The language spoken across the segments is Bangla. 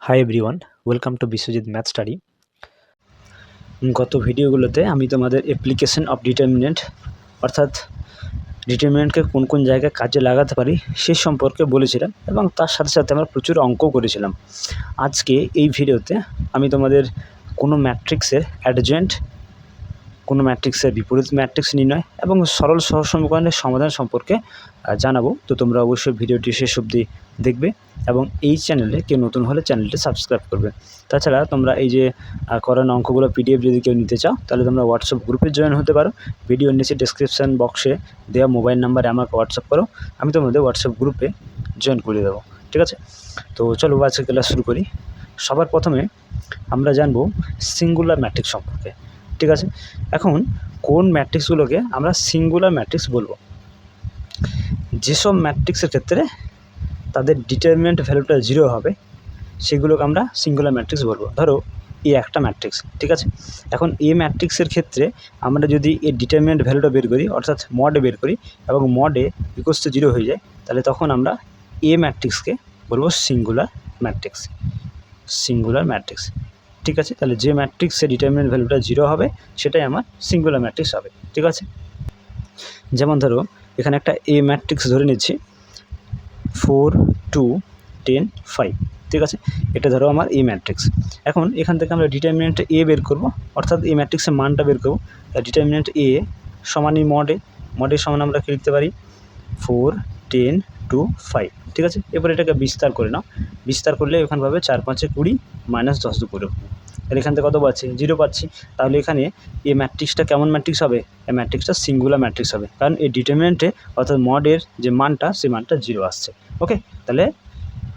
Hi everyone, welcome to Biswajit math study. গত ভিডিওগুলোতে আমি তোমাদের অ্যাপ্লিকেশন অফ ডিটারমিনেন্ট অর্থাৎ ডিটারমিনেন্টকে কোন কোন জায়গায় কাজে লাগাতে পারি সে সম্পর্কে বলেছিলাম এবং তার সাথে সাথে আমরা প্রচুর অঙ্ক করেছিলাম। আজকে এই ভিডিওতে আমি তোমাদের কোনো ম্যাট্রিক্সের অ্যাডজয়েন্ট, কোনো ম্যাট্রিক্সের বিপরীত ম্যাট্রিক্স নির্ণয় এবং সরল সহসমীকরণের সমাধান সম্পর্কে জানাবো। তো তোমরা অবশ্যই ভিডিওটি শেষ অবধি দেখবে এবং এই চ্যানেলে কেউ নতুন হলে চ্যানেলটি সাবস্ক্রাইব করবে। তাছাড়া তোমরা এই যে করানো অঙ্কগুলো পিডিএফ যদি কেউ নিতে চাও তাহলে তোমরা হোয়াটসঅ্যাপ গ্রুপে জয়েন হতে পারো। ভিডিওর নিচে ডেসক্রিপশান বক্সে দেওয়া মোবাইল নাম্বারে আমাকে হোয়াটসঅ্যাপ করো, আমি তোমাদের হোয়াটসঅ্যাপ গ্রুপে জয়েন করে দেবো। ঠিক আছে, তো চলো আজকে ক্লাস শুরু করি। সবার প্রথমে আমরা জানবো সিঙ্গুলার ম্যাট্রিক্স সম্পর্কে। ঠিক আছে, এখন কোন ম্যাট্রিক্সগুলোকে আমরা সিঙ্গুলার ম্যাট্রিক্স বলবো? যেসব ম্যাট্রিক্সের ক্ষেত্রে তাদের ডিটারমিনেন্ট ভ্যালুটা 0 হবে সেগুলোকে আমরা সিঙ্গুলার ম্যাট্রিক্স বলবো। ধরো এ একটা ম্যাট্রিক্স, ঠিক আছে। এখন এ ম্যাট্রিক্সের ক্ষেত্রে আমরা যদি এর ডিটারমিনেন্ট ভ্যালুটা বের করি অর্থাৎ মড বের করি এবং মডে ইকুয়ালস টু 0 হয়ে যায়, তাহলে তখন আমরা এ ম্যাট্রিক্সকে বলবো সিঙ্গুলার ম্যাট্রিক্স। সিঙ্গুলার ম্যাট্রিক্স, ঠিক আছে। তাহলে যে ম্যাট্রিক্সের ডিটারমিনেন্ট ভ্যালুটা 0 হবে সেটাই আমার সিঙ্গুলার ম্যাট্রিক্স হবে। ঠিক আছে, যেমন ধরো এখানে একটা এ ম্যাট্রিক্স ধরে নিচ্ছি 4 2 10 5, ঠিক আছে। এটা ধরো আমার এ ম্যাট্রিক্স। এখন এখান থেকে আমরা ডিটারমিনেন্ট এ বের করব অর্থাৎ এই ম্যাট্রিক্সের মানটা বের করব। ডিটারমিনেন্ট এ সমানই মডের সমান আমরা কি লিখতে পারি 4 10 2 5, ঠিক আছে। এরপর এটাকে বিস্তার করে নাও, বিস্তার করলে এখানে পাবে 4 5 20 -10 2 করে। তাহলে এখান থেকে কত পাচ্ছি 0 পাচ্ছি। তাহলে এখানে এই ম্যাট্রিক্সটা কেমন ম্যাট্রিক্স হবে? এই ম্যাট্রিক্সটা সিঙ্গুলার ম্যাট্রিক্স হবে, কারণ এই ডিটারমিনেন্টে অর্থাৎ মডের যে মানটা সেই মানটা 0 আসছে। ওকে, তাহলে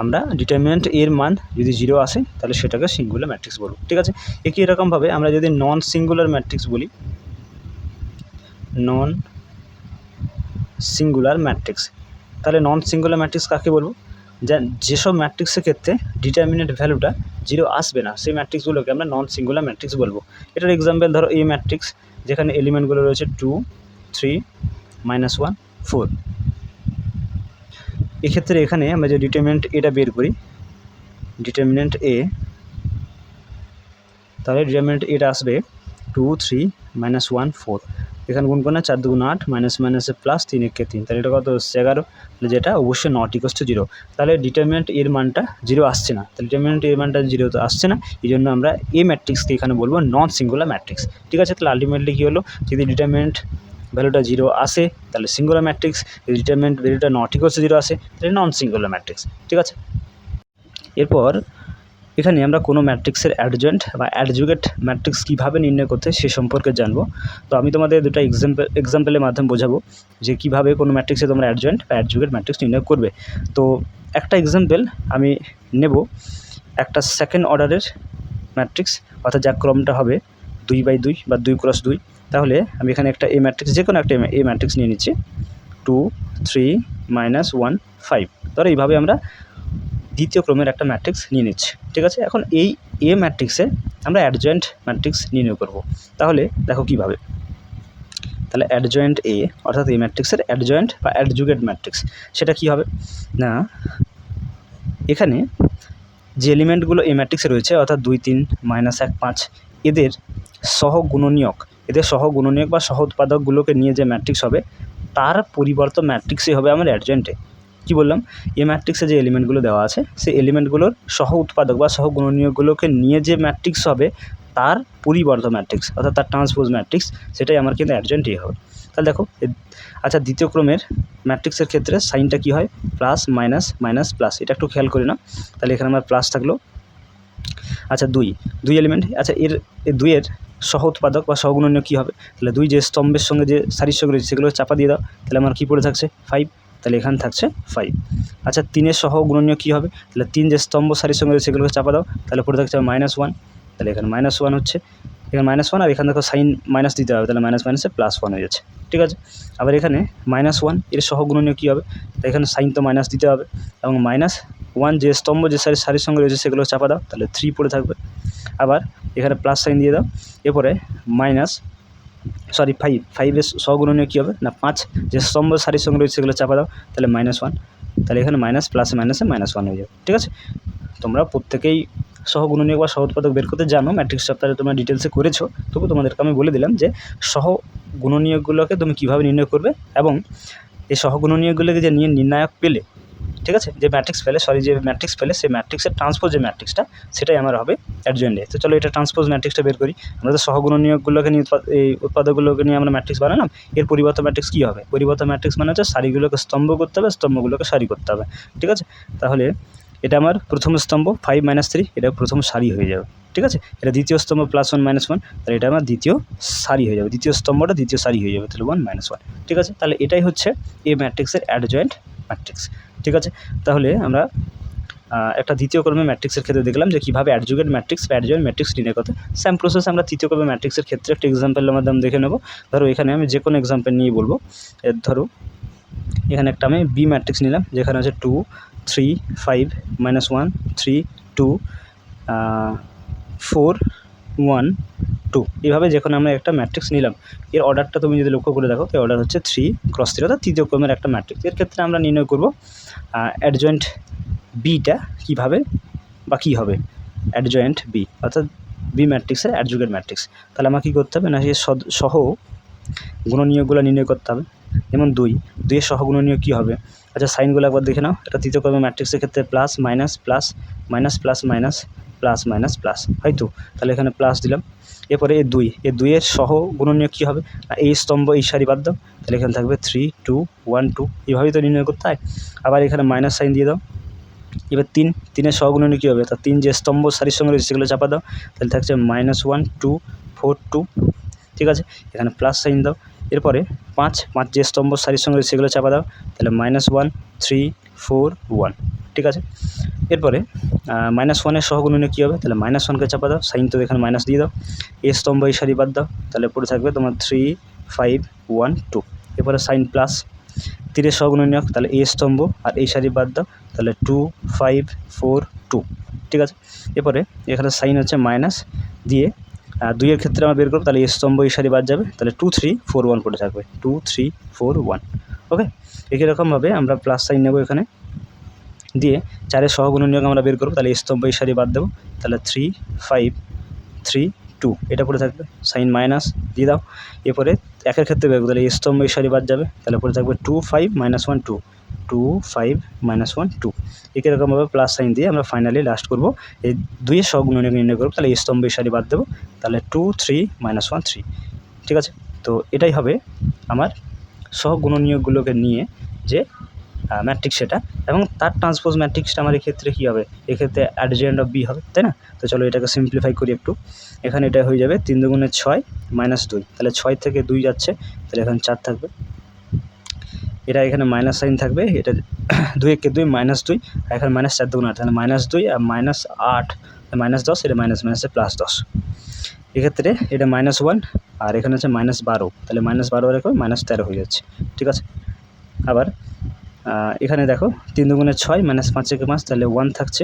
আমরা ডিটারমিনেন্ট এর মান যদি 0 আসে তাহলে সেটাকে সিঙ্গুলার ম্যাট্রিক্স বলবো। ঠিক আছে, একই রকমভাবে আমরা যদি নন সিঙ্গুলার ম্যাট্রিক্স বলি, নন সিঙ্গুলার ম্যাট্রিক্স, তাহলে নন সিঙ্গুলার ম্যাট্রিক্স কাকে বলবো? যেসব ম্যাট্রিক্সের ক্ষেত্রে ডিটারমিনেন্ট ভ্যালুটা 0 আসবে না সেই ম্যাট্রিক্সগুলোকে আমরা নন সিঙ্গুলার ম্যাট্রিক্স বলবো। এটার এক্সাম্পল ধরো এই ম্যাট্রিক্স যেখানে এলিমেন্টগুলো রয়েছে 2 3 -1 4। এক্ষেত্রে এখানে আমরা যে ডিটারমিনেন্ট এটা বের করি ডিটারমিনেন্ট এ, তাহলে ডিটারমিনেন্ট এটা আসবে 2 3 -1 4। এখানে গুণ করে 4 2 8 মাইনাসে প্লাস 3 1 3, তাহলে এটা কত 11, যেটা অবশ্যই নট ইকুয়ালস টু 0। তাহলে ডিটারমিনেন্ট এর মানটা 0 আসছে না, তাহলে ডিটারমিনেন্ট এর মানটা 0 তো আসছে না, এই জন্য আমরা এই ম্যাট্রিক্সকে এখানে বলবো নন সিঙ্গুলার ম্যাট্রিক্স। ঠিক আছে, তাহলে আলটিমেটলি কী হলো, যদি ডিটারমিনেন্ট ভ্যালুটা 0 আসে তাহলে সিঙ্গুলার ম্যাট্রিক্স, যদি ডিটারমিনেন্ট ভ্যালুটা নট ইকুয়ালস টু 0 আসে তাহলে নন সিঙ্গুলার ম্যাট্রিক্স। ঠিক আছে, এরপর এখানে আমরা কোনো ম্যাট্রিক্সের অ্যাডজয়েন্ট বা অ্যাডজুগেট ম্যাট্রিক্স কীভাবে নির্ণয় করতে সে সম্পর্কে জানবো। তো আমি তোমাদের দুটো এক্সাম্পলের মাধ্যমে বোঝাবো যে কীভাবে কোনো ম্যাট্রিক্সে তোমরা অ্যাডজয়েন্ট বা অ্যাডজুগেট ম্যাট্রিক্স নির্ণয় করবে। তো একটা এক্সাম্পল আমি নেব, একটা সেকেন্ড অর্ডারের ম্যাট্রিক্স অর্থাৎ যার ক্রমটা হবে 2/2 বা 2x2। তাহলে আমি এখানে একটা এ ম্যাট্রিক্স, যে কোনো একটা এ ম্যাট্রিক্স নিয়ে নিচ্ছি 2 3 -1 5। ধরো এইভাবে আমরা দ্বিতীয় ক্রমের একটা ম্যাট্রিক্স নিয়ে নিচ্ছি। ঠিক আছে, এখন এই এ ম্যাট্রিক্সে আমরা অ্যাডজয়েন্ট ম্যাট্রিক্স নির্ণয় করব। তাহলে দেখো কীভাবে, তাহলে অ্যাডজয়েন্ট এ অর্থাৎ এই ম্যাট্রিক্সের অ্যাডজয়েন্ট বা অ্যাডজুগেট ম্যাট্রিক্স সেটা কী হবে না, এখানে যে এলিমেন্টগুলো এই ম্যাট্রিক্সে রয়েছে অর্থাৎ 2 3 -1 5 এদের সহগুণনীয়ক বা সহ উৎপাদকগুলোকে নিয়ে যে ম্যাট্রিক্স হবে তার পরিবর্তন ম্যাট্রিক্সই হবে আমার অ্যাডজয়েন্টে। কী বললাম, এই ম্যাট্রিক্সে যে এলিমেন্টগুলো দেওয়া আছে সেই এলিমেন্টগুলোর সহ উৎপাদক বা সহগুণনীয়কগুলোকে নিয়ে যে ম্যাট্রিক্স হবে তার পরিবর্ত ম্যাট্রিক্স অর্থাৎ তার ট্রান্সপোজ ম্যাট্রিক্স, সেটাই আমার কিন্তু অ্যাডজয়েন্ট এ হবে। তাহলে দেখো, আচ্ছা দ্বিতীয় ক্রমের ম্যাট্রিক্সের ক্ষেত্রে সাইনটা কী হয় প্লাস মাইনাস প্লাস, এটা একটু খেয়াল করি না। তাহলে এখানে আমার প্লাস থাকলো। আচ্ছা দুই এলিমেন্ট, আচ্ছা এর 2-এর সহ উৎপাদক বা সহগুণনীয় কী হবে, তাহলে 2 যে স্তম্ভের সঙ্গে যে সারির সঙ্গে রয়েছে সেগুলো চাপা দিয়ে দাও, তাহলে আমার কী পড়ে থাকছে 5, তাহলে এখানে থাকছে 5। আচ্ছা 3-এর সহগুণনীয় কী হবে, তাহলে 3 যে স্তম্ভ সারির সঙ্গে রয়েছে সেগুলোকে চাপা দাও, তাহলে পড়ে থাকছে -1, তাহলে এখানে -1 হচ্ছে, এখানে -1 আর এখানে দেখো সাইন মাইনাস দিতে হবে, তাহলে মাইনাসে +1 হয়ে যাচ্ছে। ঠিক আছে, আবার এখানে -1 এর সহগুণনীয় কী হবে, তাই এখানে সাইন তো মাইনাস দিতে হবে এবং -1 যে স্তম্ভ যে সারির সঙ্গে রয়েছে সেগুলো চাপা দাও, তাহলে 3 পড়ে থাকবে। আবার এখানে প্লাস সাইন দিয়ে দাও, এরপরে ফাইভের সহগুণনীয় কী হবে না 5 যে স্তম্ভ সারির সঙ্গে রয়েছে সেগুলো চাপা দাও, তাহলে -1, তাহলে এখানে মাইনাস প্লাসে -1 হয়ে যাবে। ঠিক আছে, তোমরা প্রত্যেকেই সহগুণনীয়ক বা সহোৎপাদক বের করতে জানো, ম্যাট্রিক্স চ্যাপ্টারে তোমরা ডিটেলসে করেছো, তবু তোমাদেরকে আমি বলে দিলাম যে সহগুণনীয়কগুলোকে তুমি কীভাবে নির্ণয় করবে, এবং এই সহগুণনীয়কগুলোকে যে নির্ণায়ক পেলে, ঠিক আছে, যে ম্যাট্রিক্স পেলে সেই ম্যাট্রিক্সের ট্রান্সপোজ যে ম্যাট্রিক্সটা সেটাই আমার হবে অ্যাডজয়েন্ট এ। তো চলো এটা ট্রান্সপোজ ম্যাট্রিক্সটা বের করি। আমরা তো সহগুণনীয়কগুলোকে নিয়ে এই উৎপাদকগুলোকে নিয়ে আমরা ম্যাট্রিক্স বানালাম, এর পরিবর্তে ম্যাট্রিক্স কী হবে? পরিবর্ত ম্যাট্রিক্স মানে হচ্ছে সারিগুলোকে স্তম্ভ করতে হবে, স্তম্ভগুলোকে সারি করতে হবে, ঠিক আছে। তাহলে এটা আমার প্রথম স্তম্ভ 5 - 3, এটা প্রথম সারি হয়ে যাবে, ঠিক আছে। এটা দ্বিতীয় স্তম্ভ +1 - 1, তাহলে এটা আমার দ্বিতীয় সারি হয়ে যাবে, দ্বিতীয় স্তম্ভটা দ্বিতীয় সারি হয়ে যাবে, তাহলে 1 - 1, ঠিক আছে। তাহলে এটাই হচ্ছে এই ম্যাট্রিক্সের অ্যাডজয়েন্ট ম্যাট্রিক্স, ঠিক আছে। তাহলে আমরা একটা দ্বিতীয় ক্রমের ম্যাট্রিক্সের ক্ষেত্রে দেখলাম যে কীভাবে অ্যাডজয়েন্ট ম্যাট্রিক্স বা অ্যাডজয়েন্ট ম্যাট্রিক্স নির্ণয় করতে। সেম প্রসেস আমরা তৃতীয় ক্রমের ম্যাট্রিক্সের ক্ষেত্রে একটা এক্সাম্পলের মাধ্যমে দেখে নেব। ধরো এখানে আমি যে কোনো এক্সাম্পল নিয়ে বলবো। ধরো এখানে একটা আমি বি ম্যাট্রিক্স নিলাম, যেখানে আছে 2 3 5 -1 3 2 4 1 2, এইভাবে যখন আমরা একটা ম্যাট্রিক্স নিলাম, এর অর্ডারটা তুমি যদি লক্ষ্য করে দেখো, তো অর্ডার হচ্ছে 3 × 3, অর্থাৎ তৃতীয় ক্রমের একটা ম্যাট্রিক্স। এর ক্ষেত্রে আমরা নির্ণয় করব অ্যাডজয়েন্ট বিটা কীভাবে বা কী হবে অ্যাডজয়েন্ট বি, অর্থাৎ বি ম্যাট্রিক্সের অ্যাডজয়েন্ট ম্যাট্রিক্স। তাহলে আমাকে কী করতে হবে না, সেই সহ গুণনীয়কগুলো নির্ণয় করতে হবে। যেমন 2-এর সহগুণনীয়ক কী হবে? আচ্ছা সাইনগুলো একবার দেখে নাও। এটা তৃতীয় ক্রমের ম্যাট্রিক্সের ক্ষেত্রে plus minus plus minus plus minus plus minus plus, হয়তো তাহলে এখানে প্লাস দিলাম। এরপরে এই 2-এর সহগুণনীয়ক কী হবে? এই স্তম্ভ এই সারি বাদ দাও, তাহলে এখানে থাকবে 3 2 1 2, এইভাবেই তো নির্ণয় করতে হয়। আবার এখানে মাইনাস সাইন দিয়ে দাও। এবার 3-এর সহগুণনীয়ক কী হবে? তা 3 যে স্তম্ভ সারির সঙ্গে রয়েছে সেগুলো চাপা দাও, তাহলে থাকছে -1 2 4 2, ঠিক আছে। এখানে প্লাস সাইন দাও। এরপরে 5 যে স্তম্ভ সারির সঙ্গে রয়েছে সেগুলো চাপা দাও, তাহলে -1 3 4 1, ঠিক আছে। এরপরে -1-এর সহগুণনীয়ক কী হবে? তাহলে -1কে চাপা দাও, সাইন তো এখানে মাইনাস দিয়ে দাও, এই স্তম্ভ এই সারি বাদ দাও, তাহলে পড়ে থাকবে তোমার 3 5 1 2। এরপরে সাইন প্লাস 3-এর সহগুণনীয়ক, তাহলে এই স্তম্ভ আর এই সারি বাদ দাও, তাহলে 2 5 4 2, ঠিক আছে। এরপরে এখানে সাইন হচ্ছে মাইনাস দিয়ে 2-এর ক্ষেত্রে আমরা বের করবো, তাহলে এই স্তম্ভ এই সারি বাদ যাবে, তাহলে 2 3 4 1 পড়ে থাকবে, 2 3 4 1, ওকে। একই রকমভাবে আমরা প্লাস সাইন নেব এখানে দিয়ে 4-এর সহগুণনীয়ক আমরা বের করবো, তাহলে এই স্তম্ভ এই সারি বাদ দেবো, তাহলে 3 5 3 2, এটা পড়ে থাকবে, সাইন মাইনাস দিয়ে দাও। এরপরে 1-এর ক্ষেত্রে বের করবো, তাহলে এই স্তম্ভ এই সারি বাদ যাবে, তাহলে পড়ে থাকবে 2 5 -1 2 2 5 -1 2। একই রকমভাবে প্লাস সাইন দিয়ে আমরা ফাইনালি লাস্ট করবো এই 2-এর সহগুণনীয়ক নির্ণয় করবো, তাহলে এই স্তম্ভ এই সারি বাদ দেবো, তাহলে 2 3 -1 3, ঠিক আছে। তো এটাই হবে আমার সহগুণনীয়কগুলোকে নিয়ে যে ম্যাট্রিক্স সেটা, এবং তার ট্রান্সপোজ ম্যাট্রিক্সটা আমার এক্ষেত্রে কী হবে? এক্ষেত্রে অ্যাডজয়েন্ট অফ বি হবে, তাই না? তো চলো এটাকে সিম্পলিফাই করি একটু। এখানে এটা হয়ে যাবে 3 × 6 -2, তাহলে 6 থেকে 2 যাচ্ছে, তাহলে এখানে 4 থাকবে। এটা এখানে মাইনাস সাইন থাকবে, এটা 2 × 2 -2, আর এখানে -4 × 8, তাহলে -2 আর -8 -10, এটা মাইনাস মাইনাসে +10। এক্ষেত্রে এটা -1 আর এখানে হচ্ছে -12, তাহলে -12 রেখে -13 হয়ে যাচ্ছে, ঠিক আছে। আবার এখানে দেখো 3 × 6 -5 থেকে 5, তাহলে 1 থাকছে,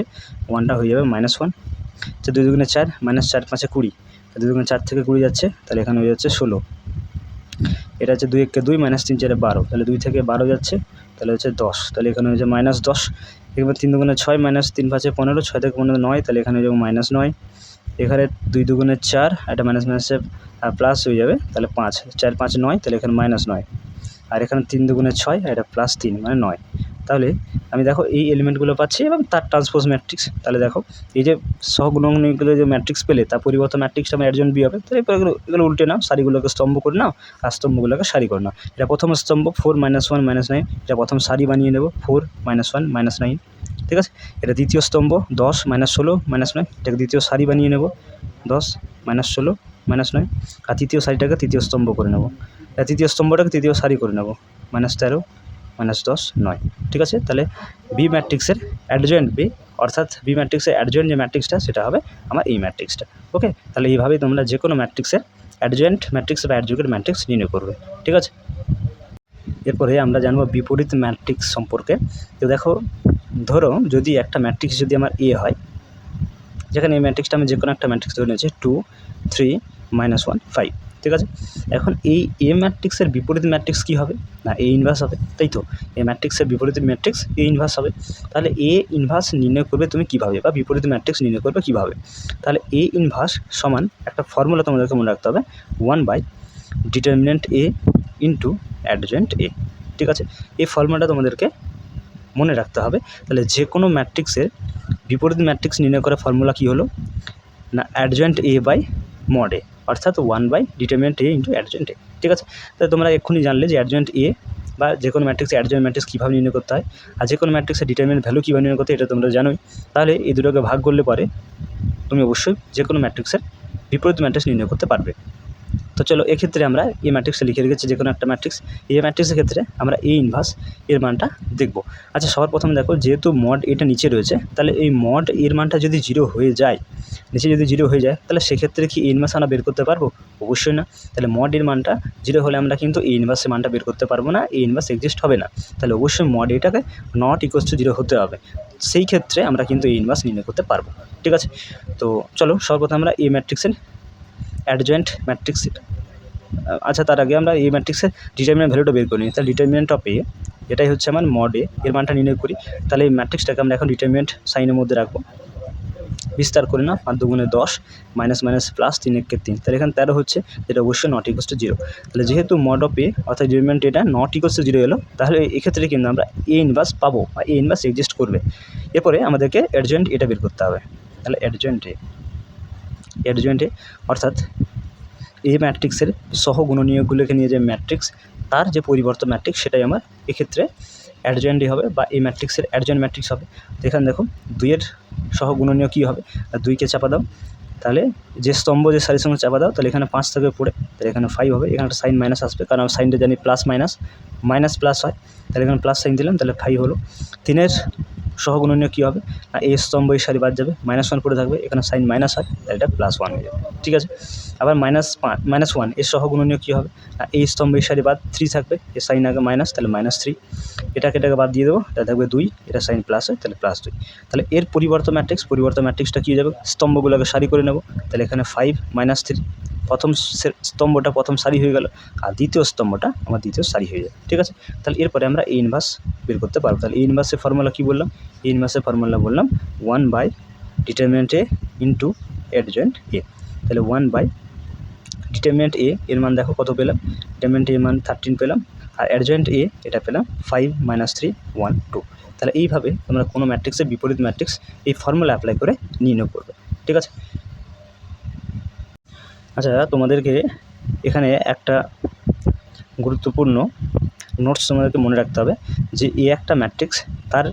1টা হয়ে যাবে -1। আচ্ছা 2 × 4 -4 5 20, 2 × 4 থেকে 20 যাচ্ছে, তাহলে এখানে হয়ে যাচ্ছে 16। এটা হচ্ছে 2 × 2 -3 4 12, তাহলে 2 থেকে 12 যাচ্ছে, তাহলে হচ্ছে 10, তাহলে এখানে হয়ে যাবে -10। এবার 3 × 6 -3 5 15, 6 থেকে 15 9, তাহলে এখানে হয়ে যাবে -9। এখানে 2 × 2 4, এটা মাইনাস মাইনাসে প্লাস হয়ে যাবে, তাহলে 5 4 5 9, তাহলে এখানে -9। আর এখানে 3 × 2 6, আর এটা +3 মানে 9। তাহলে আমি দেখো এই এলিমেন্টগুলো পাচ্ছি এবং তার ট্রান্সপোজ ম্যাট্রিক্স। তাহলে দেখো এই যে সহগুণনীয়কগুলো যে ম্যাট্রিক্স পেলে তার পরিবর্তে ম্যাট্রিক্সটা আমার অ্যাডজয়েন্ট বি হবে। তাহলে এরপর এগুলো উল্টে নাও, সারিগুলোকে স্তম্ভ করে নাও আর স্তম্ভগুলোকে সারি করে নাও। এটা প্রথম স্তম্ভ 4 - 1 -9, এটা প্রথম সারি বানিয়ে নেব 4 - 1 -9, ঠিক আছে। এটা দ্বিতীয় স্তম্ভ 10 - 16 -9, এটাকে দ্বিতীয় সারি বানিয়ে নেব 10 - 16 -9, আর তৃতীয় সারিটাকে তৃতীয় স্তম্ভ করে নেব, তৃতীয় স্তম্ভটাকে তৃতীয় সারি করে নেব -13 -10 9, ঠিক আছে। তাহলে বি ম্যাট্রিক্সের অ্যাডজয়েন্ট বি, অর্থাৎ বি ম্যাট্রিক্সের অ্যাডজয়েন্ট যে ম্যাট্রিক্সটা সেটা হবে আমার এই ম্যাট্রিক্সটা, ওকে। তাহলে এইভাবেই তোমরা যে কোনো ম্যাট্রিক্সের অ্যাডজয়েন্ট ম্যাট্রিক্স বা অ্যাডজয়েন্ট ম্যাট্রিক্স নির্ণয় করবে, ঠিক আছে। এরপরে আমরা জানবো বিপরীত ম্যাট্রিক্স সম্পর্কে। তো দেখো ধরো যদি একটা ম্যাট্রিক্স যদি আমার এ হয়, যেখানে এই ম্যাট্রিক্সটা আমি যে কোনো একটা ম্যাট্রিক্স ধরে নিয়েছি 2 3 -1 5, ঠিক আছে। এখন এই এ ম্যাট্রিক্সের বিপরীত ম্যাট্রিক্স কী হবে না এ ইনভার্স হবে, তাই তো। এ ম্যাট্রিক্সের বিপরীত ম্যাট্রিক্স এ ইনভার্স হবে। তাহলে এ ইনভার্স নির্ণয় করবে তুমি কীভাবে, বা বিপরীত ম্যাট্রিক্স নির্ণয় করবে কীভাবে। তাহলে এ ইনভার্স সমান একটা ফর্মুলা তোমাদেরকে মনে রাখতে হবে, 1 determinant A into adjoint A. ঠিক আছে, এই ফর্মুলাটা তোমাদেরকে মনে রাখতে হবে। তাহলে যে কোনো ম্যাট্রিক্সের বিপরীত ম্যাট্রিক্স নির্ণয় করার ফর্মুলা কী হলো না adjoint A by mod A, অর্থাৎ 1 determinant A into adjoint A. ঠিক আছে, তাহলে তোমরা এক্ষুনি জানলে যে অ্যাডজয়েন্ট এ বা যে কোনো ম্যাট্রিক্সে অ্যাডজয়েন্ট ম্যাট্রিক্স কীভাবে নির্ণয় করতে হয়, আর যে কোনো ম্যাট্রিক্সের ডিটারমিনেন্ট ভ্যালু কীভাবে নির্ণয় করতে হয় এটা তোমরা জানোই। তাহলে এই দুটোকে ভাগ করলে পরে তুমি অবশ্যই যে কোনো ম্যাট্রিক্সের বিপরীত ম্যাট্রিক্স নির্ণয় করতে পারবে। তো চলো এক্ষেত্রে আমরা এই ম্যাট্রিক্সে লিখে রেখেছি যে কোনো একটা ম্যাট্রিক্স, এই ম্যাট্রিক্সের ক্ষেত্রে আমরা এ ইনভার্স এর মানটা দেখব। আচ্ছা, সবার প্রথমে দেখো যেহেতু মড এটা নিচে রয়েছে, তাহলে এই মড এর মানটা যদি 0 হয়ে যায়, নিচে যদি 0 হয়ে যায়, তাহলে সেক্ষেত্রে কি এ ইনভার্স আমরা বের করতে পারবো? অবশ্যই না। তাহলে মড এর মানটা 0 হলে আমরা কিন্তু এ ইনভার্সের মানটা বের করতে পারবো না, এ ইনভার্স এক্সিস্ট হবে না। তাহলে অবশ্যই মড এটাকে নট ইকুয়ালস টু 0 হতে হবে, সেই ক্ষেত্রে আমরা কিন্তু এ ইনভার্স নির্ণয় করতে পারবো। ঠিক আছে, তো চলো সর্বপ্রথম আমরা এই ম্যাট্রিক্সের অ্যাডজয়েন্ট ম্যাট্রিক্স, আচ্ছা তার আগে আমরা এই ম্যাট্রিক্সের ডিটারমিনেন্ট ভ্যালুটা বের করি। তাহলে ডিটারমিনেন্ট অফ এ, এটাই হচ্ছে আমার মড এ, এর মানটা নির্ণয় করি। তাহলে এই ম্যাট্রিক্সটাকে আমরা এখন ডিটারমিনেন্ট সাইনের মধ্যে রাখবো, বিস্তার করি না, 5 দুগুণে 10 মাইনাস মাইনাস প্লাস 3 একে 3, তাহলে এখানে 13 হচ্ছে, যেটা অবশ্যই নট ইকুয়ালস টু 0। তাহলে যেহেতু মড অফ এ অর্থাৎ ডিটারমিনেন্ট এটা নট ইকুয়ালস টু 0 এলো, তাহলে এক্ষেত্রে কিন্তু আমরা এ ইনভার্স পাবো বা এ ইনভার্স এক্সিস্ট করবে। এরপরে আমাদেরকে অ্যাডজয়েন্ট এটা বের করতে হবে। তাহলে অ্যাডজয়েন্ট এ অর্থাৎ এই ম্যাট্রিক্সের সহগুণনীয়কগুলোকে নিয়ে যে ম্যাট্রিক্স, তার যে পরিবর্তন ম্যাট্রিক্স সেটাই আমার এক্ষেত্রে অ্যাডজয়েন্টই হবে বা এই ম্যাট্রিক্সের অ্যাডজয়েন্ট ম্যাট্রিক্স হবে। তো এখানে দেখো 2-এর সহগুণনীয় কী হবে, 2কে চাপা দাও, তাহলে যে স্তম্ভ যে সারির সঙ্গে চাপা দাও, তাহলে এখানে 5 থাকবে পড়ে, তাহলে এখানে 5 হবে। এখানে একটা সাইন মাইনাস আসবে, কারণ সাইনটা জানি প্লাস মাইনাস প্লাস হয়, তাহলে এখানে প্লাস সাইন দিলাম, তাহলে 5 হলো। 3-এর সহগুণনীয় কী হবে না এই স্তম্ভ এই সারি বাদ যাবে, -1 পড়ে থাকবে, এখানে সাইন মাইনাস হয়, তাহলে এটা +1 হয়ে যাবে। ঠিক আছে, আবার -1 এর সহগুণনীয় কী হবে না এই স্তম্ভ এই সারি বাদ 3 থাকবে, এর সাইন আগে মাইনাস, তাহলে -3, এটাকে বাদ দিয়ে দেবো, তাহলে থাকবে 2, এটা সাইন প্লাস হয়, তাহলে +2। তাহলে এর পরিবর্তন ম্যাট্রিক্সটা কী হয়ে যাবে, স্তম্ভগুলোকে সারি করে নেব। তাহলে এখানে 5 -3, প্রথম স্তম্ভটা প্রথম সারি হয়ে গেল, আর দ্বিতীয় স্তম্ভটা আমার দ্বিতীয় সারি হয়ে যায়। ঠিক আছে, তাহলে এরপরে আমরা এ ইনভার্স বের করতে পারবো। তাহলে এ ইনভার্সের ফর্মুলা কী বললাম, এ ইনভার্সের ফর্মুলা বললাম 1 ডিটারমিনেন্ট এ ইন্টু অ্যাডজয়েন্ট এ। তাহলে 1 ডিটারমিনেন্ট এ এর মান দেখো কত পেলাম, ডিটারমিনেন্ট এর মান 13 পেলাম, আর অ্যাডজয়েন্ট এ এটা পেলাম 5 - 3 1 2। তাহলে এইভাবে তোমরা কোনো ম্যাট্রিক্সের বিপরীত ম্যাট্রিক্স এই ফর্মুলা অ্যাপ্লাই করে নির্ণয় করবে। ঠিক আছে, আচ্ছা তোমাদেরকে এখানে একটা গুরুত্বপূর্ণ নোটস তোমাদেরকে মনে রাখতে হবে যে একটা ম্যাট্রিক্স তার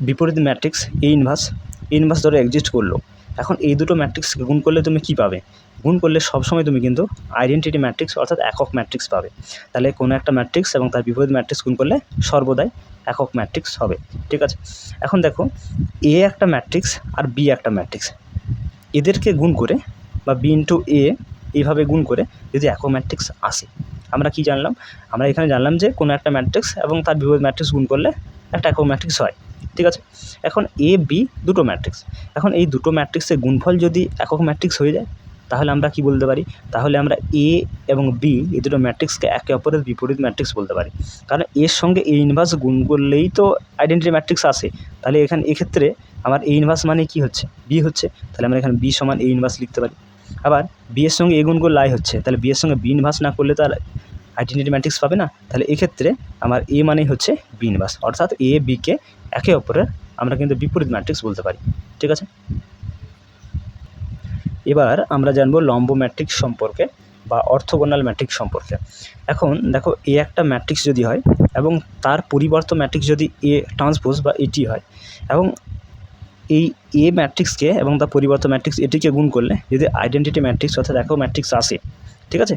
বিপরীত ম্যাট্রিক্স এ ইনভার্স ধরে এক্সিস্ট করলো। এখন এই দুটো ম্যাট্রিক্সকে গুণ করলে তুমি কী পাবে, গুণ করলে সবসময় তুমি কিন্তু আইডেন্টিটি ম্যাট্রিক্স অর্থাৎ একক ম্যাট্রিক্স পাবে। তাহলে কোনো একটা ম্যাট্রিক্স এবং তার বিপরীত ম্যাট্রিক্স গুণ করলে সর্বদাই একক ম্যাট্রিক্স হবে। ঠিক আছে, এখন দেখো এ একটা ম্যাট্রিক্স আর বি একটা ম্যাট্রিক্স, এদেরকে গুণ করে বা বি ইন্টু এ এইভাবে গুণ করে যদি একক ম্যাট্রিক্স আসে, আমরা কি জানলাম, আমরা এখানে জানলাম যে কোনো একটা ম্যাট্রিক্স এবং তার বিপরীত ম্যাট্রিক্স গুণ করলে একটা একক ম্যাট্রিক্স হয়। ঠিক আছে, এখন এ বি দুটো ম্যাট্রিক্স, এখন এই দুটো ম্যাট্রিক্সের গুণফল যদি একক ম্যাট্রিক্স হয়ে যায়, তাহলে আমরা কি বলতে পারি, তাহলে আমরা এ এবং বি এই দুটো ম্যাট্রিক্সকে একে অপরের বিপরীত ম্যাট্রিক্স বলতে পারি। কারণ এর সঙ্গে এ ইনভার্স গুণ করলেই তো আইডেন্টিটি ম্যাট্রিক্স আসে। তাহলে এক্ষেত্রে আমার এ ইনভার্স মানে কি হচ্ছে, বি হচ্ছে, তাহলে আমরা এখানে বি সমান এ ইনভার্স লিখতে পারি। আবার বি এর সঙ্গে এ গুণ করলে আই হচ্ছে, তাহলে বি এর সঙ্গে বি ইনভার্স না করলে তো আর আইডেন্টিটি ম্যাট্রিক্স পাবে না। তাহলে এক্ষেত্রে আমার এ মানেই হচ্ছে বি ইনভার্স, অর্থাৎ এ বিকে একে অপরের আমরা কিন্তু বিপরীত ম্যাট্রিক্স বলতে পারি। ঠিক আছে, এবার আমরা জানবো লম্ব ম্যাট্রিক্স সম্পর্কে বা অর্থোগোনাল ম্যাট্রিক্স সম্পর্কে। এখন দেখো এ একটা ম্যাট্রিক্স যদি হয় এবং তার পরিবর্ত ম্যাট্রিক্স যদি এ ট্রান্সপোজ বা এটি হয়, এবং এই এ ম্যাট্রিক্সকে এবং তার পরিবর্ত ম্যাট্রিক্স এটিকে গুণ করলে যদি আইডেন্টিটি ম্যাট্রিক্স অর্থাৎ একক ম্যাট্রিক্স আসে, ঠিক আছে,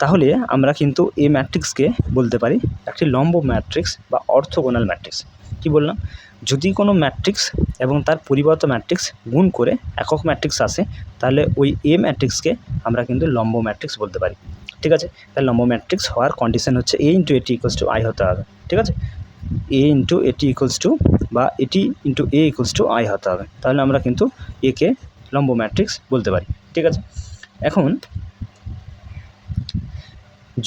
তাহলে আমরা কিন্তু এই ম্যাট্রিক্সকে বলতে পারি একটি লম্ব ম্যাট্রিক্স বা অর্থোগোনাল ম্যাট্রিক্স। কি বললাম, যদি কোনো ম্যাট্রিক্স এবং তার পরিবর্ত ম্যাট্রিক্স গুণ করে একক ম্যাট্রিক্স আসে, তাহলে ওই এ ম্যাট্রিক্সকে আমরা কিন্তু লম্ব ম্যাট্রিক্স বলতে পারি। ঠিক আছে, তাহলে লম্ব ম্যাট্রিক্স হওয়ার কন্ডিশন হচ্ছে এ ইন্টু এটি ইকুয়ালস টু আই হতে হবে। ঠিক আছে, এ ইন্টু এটি ইকুয়ালস টু বা এটি into A equals to I হতে হবে, তাহলে আমরা কিন্তু একে লম্ব ম্যাট্রিক্স বলতে পারি। ঠিক আছে, এখন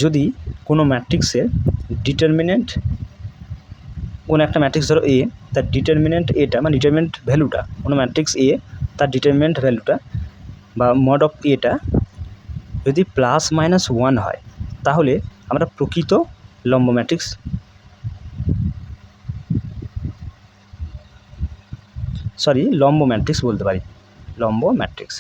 যদি কোনো ম্যাট্রিক্সের ডিটারমিনেন্ট, কোনো একটা ম্যাট্রিক্স ধরো এ, তার ডিটারমিনেন্ট এটা মানে ডিটারমিনেন্ট ভ্যালুটা, কোনো ম্যাট্রিক্স এ তার ডিটারমিনেন্ট ভ্যালুটা বা মড অফ এটা যদি +-1 হয়, তাহলে আমরা প্রকৃত লম্ব ম্যাট্রিক্স লম্ব ম্যাট্রিক্স বলতে পারি, লম্ব ম্যাট্রিক্স।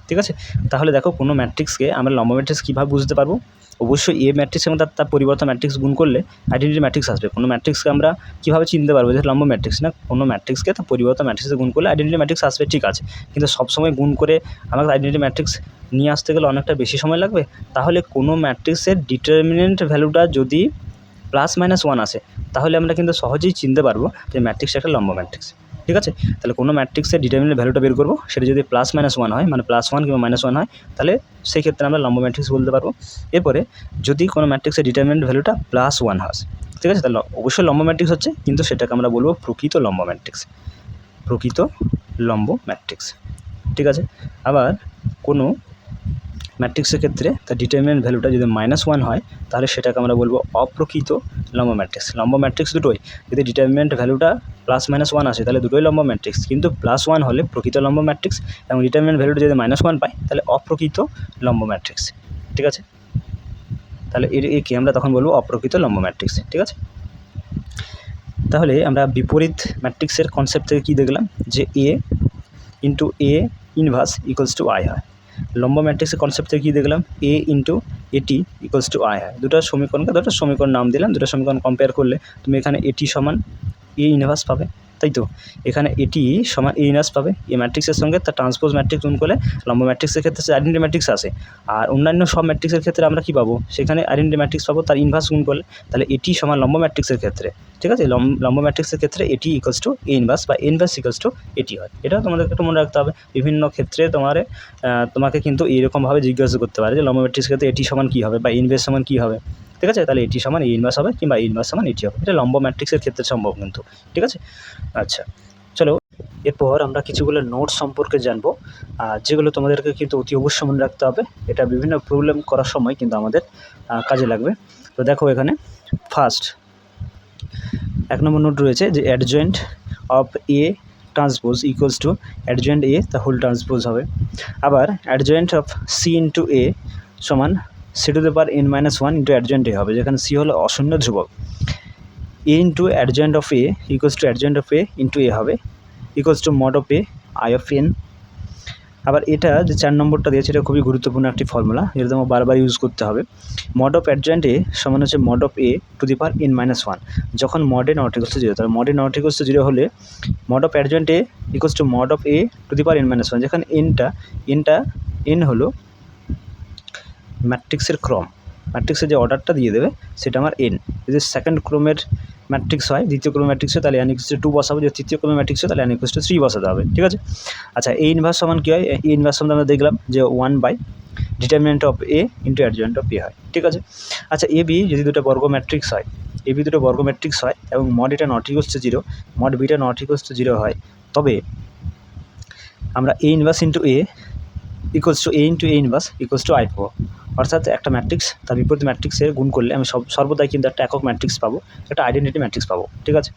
ঠিক আছে, তাহলে দেখো কোনো ম্যাট্রিক্সকে আমরা লম্ব ম্যাট্রিক্স কীভাবে বুঝতে পারবো? অবশ্যই এ ম্যাট্রিক্স এবং তার পরিবর্তন ম্যাট্রিক্স গুণ করলে আইডেন্টিটি ম্যাট্রিক্স আসবে। কোনো ম্যাট্রিক্সকে আমরা কীভাবে চিনতে পারবো যে লম্ব ম্যাট্রিক্স? না, কোনো ম্যাট্রিক্সকে তার পরিবর্তন ম্যাট্রিক্সে গুণ করলে আইডেন্টিটি ম্যাট্রিক্স আসবে, ঠিক আছে, কিন্তু সবসময় গুণ করে আমাকে আইডেন্টিটি ম্যাট্রিক্স নিয়ে আসতে গেলে অনেকটা বেশি সময় লাগবে। তাহলে কোনো ম্যাট্রিক্সের ডিটারমিনেন্ট ভ্যালুটা যদি +-1 আসে, তাহলে আমরা কিন্তু সহজেই চিনতে পারবো যে ম্যাট্রিক্সটা একটা লম্ব ম্যাট্রিক্স। ঠিক আছে, তাহলে কোনো ম্যাট্রিক্সের ডিটারমিনেন্ট ভ্যালুটা বের করবো, সেটা যদি +-1 হয়, মানে +1 কিংবা -1 হয়, তাহলে সেই ক্ষেত্রে আমরা লম্ব ম্যাট্রিক্স বলতে পারবো। এরপরে যদি কোনো ম্যাট্রিক্সের ডিটারমিনেন্ট ভ্যালুটা +1 হয়, ঠিক আছে, তাহলে অবশ্যই লম্ব ম্যাট্রিক্স হচ্ছে, কিন্তু সেটাকে আমরা বলবো প্রকৃত লম্ব ম্যাট্রিক্স, প্রকৃত লম্ব ম্যাট্রিক্স। ঠিক আছে, আবার কোনো ম্যাট্রিক্সের ক্ষেত্রে তার ডিটারমিনেন্ট ভ্যালুটা যদি -1 হয়, তাহলে সেটাকে আমরা বলবো অপ্রকৃত লম্ব ম্যাট্রিক্স। লম্ব ম্যাট্রিক্স দুটোই, যদি ডিটারমিনেন্ট ভ্যালুটা +-1 আসে, তাহলে দুটোই লম্ব ম্যাট্রিক্স, কিন্তু +1 হলে প্রকৃত লম্ব ম্যাট্রিক্স এবং ডিটারমিনেন্ট ভ্যালুটা যদি -1 পাই, তাহলে অপ্রকৃত লম্ব ম্যাট্রিক্স। ঠিক আছে, তাহলে একে আমরা তখন বলবো অপ্রকৃত লম্ব ম্যাট্রিক্স। ঠিক আছে, তাহলে আমরা বিপরীত ম্যাট্রিক্সের কনসেপ্ট থেকে কী দেখলাম, যে A into A inverse equals two I হয়। লম্ব ম্যাট্রিক্সের কনসেপ্ট থেকে কী দেখলাম, A into AT equals to I হয়। দুটো সমীকরণ নাম দিলাম, দুটো সমীকরণ কম্পেয়ার করলে তুমি এখানে AT সমান A ইনভার্স পাবে, তাই তো, এখানে AT সমান A ইনভার্স পাবে। এই ম্যাট্রিক্সের সঙ্গে তার ট্রান্সপোজ ম্যাট্রিক্স গুণ করলে লম্ব ম্যাট্রিক্সের ক্ষেত্রে আইডেন্টিটি ম্যাট্রিক্স আসে, আর অন্যান্য সব ম্যাট্রিক্সের ক্ষেত্রে আমরা কী পাবো, সেখানে আইডেন্টিটি ম্যাট্রিক্স পাবো তার ইনভার্স গুণ করলে, তাহলে AT সমান লম্ব ম্যাট্রিক্সের ক্ষেত্রে, ঠিক আছে, লম্ব ম্যাট্রিক্সের ক্ষেত্রে AT equals to A inverse বা ইনভার্স ইকুয়ালস টু AT হয়। এটাও তোমাদের একটু মনে রাখতে হবে। বিভিন্ন ক্ষেত্রে তোমাকে কিন্তু এইরকমভাবে জিজ্ঞাসা করতে পারে যে লম্ব ম্যাট্রিক্সের ক্ষেত্রে AT সমান কী হবে বা ইনভার্স সমান কী হবে। ঠিক আছে, তাহলে AT সমান A ইনভার্স হবে কিংবা A ইনভার্স সমান AT হবে। এটা লম্ব ম্যাট্রিক্সের ক্ষেত্রে সম্ভব কিন্তু। ঠিক আছে, আচ্ছা, চলো এরপর আমরা কিছুগুলো নোটস সম্পর্কে জানবো, যেগুলো তোমাদেরকে কিন্তু অতি অবশ্যই মনে রাখতে হবে। এটা বিভিন্ন প্রবলেম করার সময় কিন্তু আমাদের কাজে লাগবে। তো দেখো এখানে ফার্স্ট 1 নম্বর নোট রয়েছে যে adjoint of A transpose equals to adjoint A তা হোল ট্রান্সপোজ হবে। আবার adjoint of C into A সমান C⁻n−1 ইন্টু অ্যাডজয়েন্ট A হবে, যেখানে C হলো অশূন্য ধ্রুবক। A into adjoint of A equals to adjoint of A into A হবে, equals to mod of A I of n। আবার এটা যে 4 নম্বরটা দিয়েছে, এটা খুবই গুরুত্বপূর্ণ একটি ফর্মুলা, এটা তোমাকে বারবার ইউজ করতে হবে। মড অফ অ্যাডজয়েন্ট A সমান হচ্ছে mod of A to the power n-1, যখন mod A not equals to 0, তাহলে mod A not equals to 0 হলে mod of adjoint A equals to mod of A to the power n-1, যেখানে n হলো ম্যাট্রিক্সের ক্রম, ম্যাট্রিক্সের যে অর্ডারটা দিয়ে দেবে সেটা আমার n। যদি সেকেন্ড ক্রমের ম্যাট্রিক্স হয়, দ্বিতীয় ক্রমের ম্যাট্রিক্স হয়, তাহলে n ইকুয়ালস টু 2 বসাবো, যদি তৃতীয় ক্রমের ম্যাট্রিক্স হয় তাহলে n ইকুয়ালস টু 3 বসাতে হবে। ঠিক আছে, আচ্ছা, A ইনভার্স সমান কী হয়? A ইনভার্স সমান আমরা দেখলাম যে 1 by determinant of A into adjoint of A হয়। ঠিক আছে, আচ্ছা, AB যদি দুটো বর্গ ম্যাট্রিক্স হয়, AB দুটো বর্গ ম্যাট্রিক্স হয় এবং মড এটা not equals to 0, mod beta not equals to 0 হয়, তবে আমরা A inverse into A equals to A into A inverse equals two I পাবো। অর্থাৎ একটা ম্যাট্রিক্স তার বিপরীত ম্যাট্রিক্সের গুণ করলে আমি সর্বদাই কিন্তু একটা একক ম্যাট্রিক্স পাবো, একটা আইডেন্টিটি ম্যাট্রিক্স পাবো। ঠিক আছে,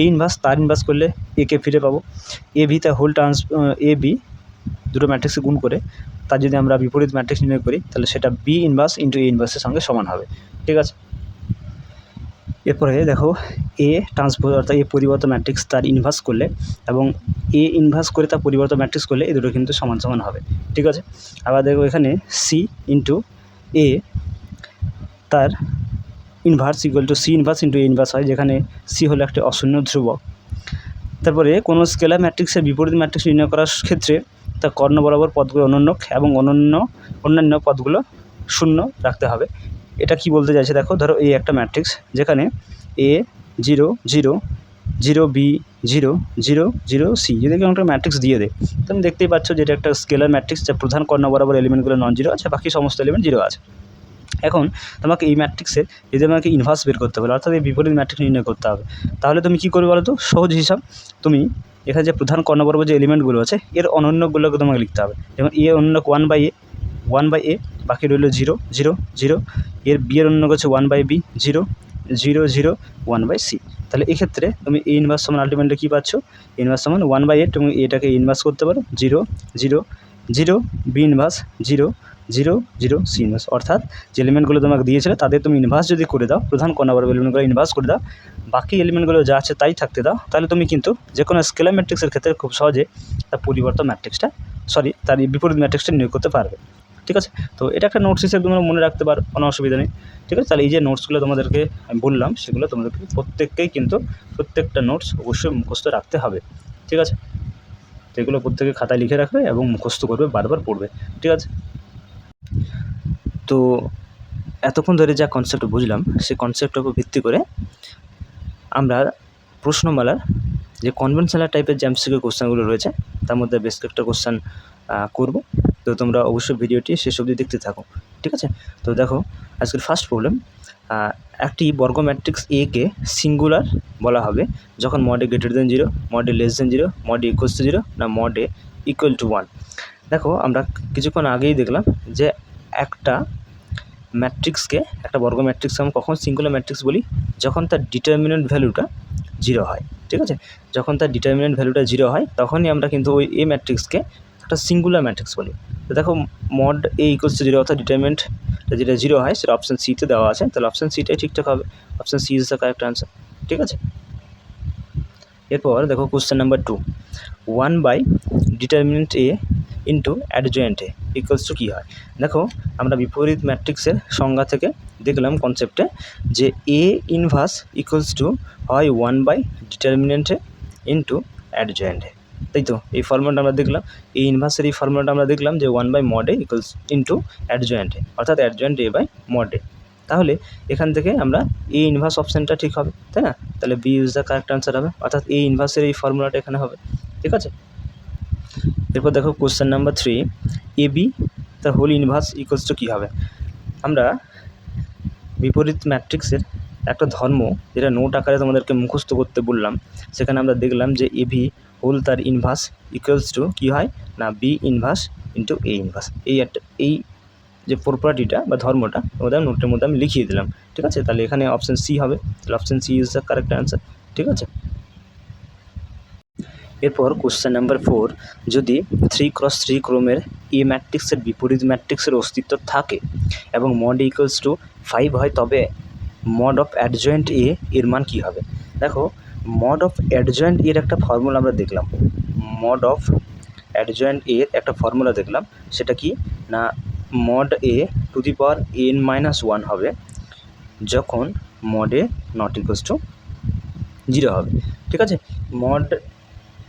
A ইনভার্স তার ইনভার্স করলে A কে ফিরে পাবো। AB তার হোল AB দুটো ম্যাট্রিক্সে গুণ করে তার যদি আমরা বিপরীত ম্যাট্রিক্স নির্ণয় করি, তাহলে সেটা B ইনভার্স ইন্টু A ইনভার্সের সঙ্গে সমান হবে। ঠিক আছে, এরপরে দেখো A ট্রান্সপোজ অর্থাৎ A পরিবর্তন ম্যাট্রিক্স তার ইনভার্স করলে এবং A ইনভার্স করে তার পরিবর্তন ম্যাট্রিক্স করলে এই দুটো কিন্তু সমান সমান হবে। ঠিক আছে, আবার দেখো এখানে C ইন্টু A তার inverse equal to C inverse into A inverse হয়, যেখানে C হলো একটা অশূন্য ধ্রুবক। তারপরে কোনো স্কেলার ম্যাট্রিক্সের বিপরীত ম্যাট্রিক্স নির্ণয় করার ক্ষেত্রে তার কর্ণ বরাবর পদগুলো অনন্যক এবং অন্যান্য পদগুলো শূন্য রাখতে হবে। এটা কি বলতে চাইছে দেখো, ধরো এই একটা ম্যাট্রিক্স যেখানে A 0 0 0 B 0 0 0 C যদি কোনো একটা ম্যাট্রিক্স দিয়ে দেয়, তুমি দেখতেই পাচ্ছ যে এটা একটা স্কেলার ম্যাট্রিক্স, যা প্রধান কর্ণ বরাবর এলিমেন্টগুলো নন জিরো আছে, বাকি সমস্ত এলিমেন্ট জিরো আছে। এখন তোমাকে এই ম্যাট্রিক্সের যদি আমাকে ইনভার্স বের করতে হবে, অর্থাৎ এই বিপরীত ম্যাট্রিক্স নির্ণয় করতে হবে, তাহলে তুমি কী করবে বলো তো? সহজ হিসাব, তুমি এখানে যে প্রধান কর্ণ বরাবর যে এলিমেন্টগুলো আছে এর অনন্যগুলোকে তোমাকে লিখতে হবে। যেমন A অনন্য 1 বাই A বাকি রইল 0 0 0, এর বি এর অন্য হচ্ছে 1/b 0 0 0 1/c। তাহলে এক্ষেত্রে তুমি এ ইনভার্স সমান আলটিমেটলি কী পাচ্ছ, এ ইনভার্স সমান 1/8, তুমি এটাকে ইনভার্স করতে পারো 0 0 0 বি ইনভার্স 0 0 0 সি ইনভার্স। অর্থাৎ যে এলিমেন্টগুলো তোমাকে দিয়েছিল তাদের তুমি ইনভার্স যদি করে দাও, প্রধান কণাবর এলিমেন্টগুলো ইনভার্স করে দাও, বাকি এলিমেন্টগুলো যা আছে তাই থাকতে দাও, তাহলে তুমি কিন্তু যে কোনো স্কেলার ম্যাট্রিক্সের ক্ষেত্রে খুব সহজে তার পরিবর্তন ম্যাট্রিক্সটা তার বিপরীত ম্যাট্রিক্সটা নিয়োগ করতে পারবে। ঠিক আছে, তো এটা একটা নোটস হিসেবে তোমরা মনে রাখতে পারো, কোনো অসুবিধা নেই। ঠিক আছে, তাহলে এই যে নোটসগুলো তোমাদেরকে আমি বললাম সেগুলো তোমাদেরকে প্রত্যেককেই কিন্তু প্রত্যেকটা নোটস অবশ্যই মুখস্থ রাখতে হবে। ঠিক আছে, তো এগুলো প্রত্যেকে খাতায় লিখে রাখবে এবং মুখস্থ করবে, বারবার পড়বে। ঠিক আছে, তো এতক্ষণ ধরে যা কনসেপ্ট বুঝলাম সেই কনসেপ্টের উপর ভিত্তি করে আমরা প্রশ্নমালার যে কনভেনশনাল টাইপের যে এমসিকিউ কোশ্চেনগুলো রয়েছে তার মধ্যে বেশ কয়েকটা কোশ্চেন করব। তো তোমরা অবশ্যই ভিডিওটি শেষ অবধি দেখতে থাকো। ঠিক আছে, তো দেখো আজকের ফার্স্ট প্রবলেম, একটি বর্গ ম্যাট্রিক্স এ কে সিঙ্গুলার বলা হবে যখন mod A greater than 0, mod A less than 0, mod A equals to 0, না মড এ ইকুয়াল টু 1। দেখো আমরা কিছুক্ষণ আগেই দেখলাম যে একটা ম্যাট্রিক্সকে, একটা বর্গ ম্যাট্রিক্সকে আমরা কখন সিঙ্গুলার ম্যাট্রিক্স বলি, যখন তার ডিটারমিনেন্ট ভ্যালুটা 0 হয়। ঠিক আছে, যখন তার ডিটারমিনেন্ট ভ্যালুটা 0 হয় তখনই আমরা কিন্তু ওই এ ম্যাট্রিক্সকে একটা সিঙ্গুলার ম্যাট্রিক্স বলি। তো দেখো মড এ ইকুয়ালস টু 0 অর্থাৎ ডিটারমিনেন্টটা যেটা 0 হয় সেটা অপশান সিতে দেওয়া আছে, তাহলে অপশান সিটাই ঠিকঠাক হবে, option C is the correct answer. ঠিক আছে, এরপর দেখো question number 2, 1/, determinant A into adjoint A equals to কী হয়। দেখো আমরা বিপরীত ম্যাট্রিক্সের সংজ্ঞা থেকে দেখলাম কনসেপ্টে যে এ ইনভার্স ইকুয়ালস টু হয় 1/, ডিটারমিনেন্ট এ ইন্টু অ্যাডজয়েন্ট এ, তাই তো এই ফর্মুলাটা আমরা দেখলাম, এই ইনভার্সের এই ফর্মুলাটা আমরা দেখলাম যে 1/, mod A equals into adjoint A, অর্থাৎ adjoint A by mod A. তাহলে এখান থেকে আমরা এ ইনভার্স অপশানটা ঠিক হবে, তাই না, তাহলে B is the correct answer হবে, অর্থাৎ এ ইনভার্সের এই ফর্মুলাটা এখানে হবে। ঠিক আছে, এরপর দেখো question number 3, A B the whole inverse equals to কী হবে। আমরা বিপরীত ম্যাট্রিক্সের একটা ধর্ম যেটা নোট আকারে তোমাদেরকে মুখস্থ করতে বললাম, সেখানে আমরা দেখলাম যে এ ভি হোল তার ইনভার্স ইকুয়ালস টু কী হয় না B inverse into A inverse. এই যে প্রপার্টিটা বা ধর্মটা ওদের নোটের মধ্যে আমি লিখিয়ে দিলাম। ঠিক আছে, তাহলে এখানে অপশান সি হবে, তাহলে option C is the correct answer. ঠিক আছে, এরপর কোশ্চেন নাম্বার 4, যদি 3x3 ক্রমের এ ম্যাট্রিক্সের বিপরীত ম্যাট্রিক্সের অস্তিত্ব থাকে এবং মড ইকুয়ালস টু 5 হয় তবে মড অফ অ্যাডজয়েন্ট এ এর মান কী হবে। দেখো মড অফ অ্যাডজয়েন্ট এর একটা ফর্মুলা আমরা দেখলাম, মড অফ অ্যাডজয়েন্ট এর একটা ফর্মুলা দেখলাম, সেটা কি না mod A to the power n-1 হবে যখন mod A not equals to 0 হবে। ঠিক আছে, mod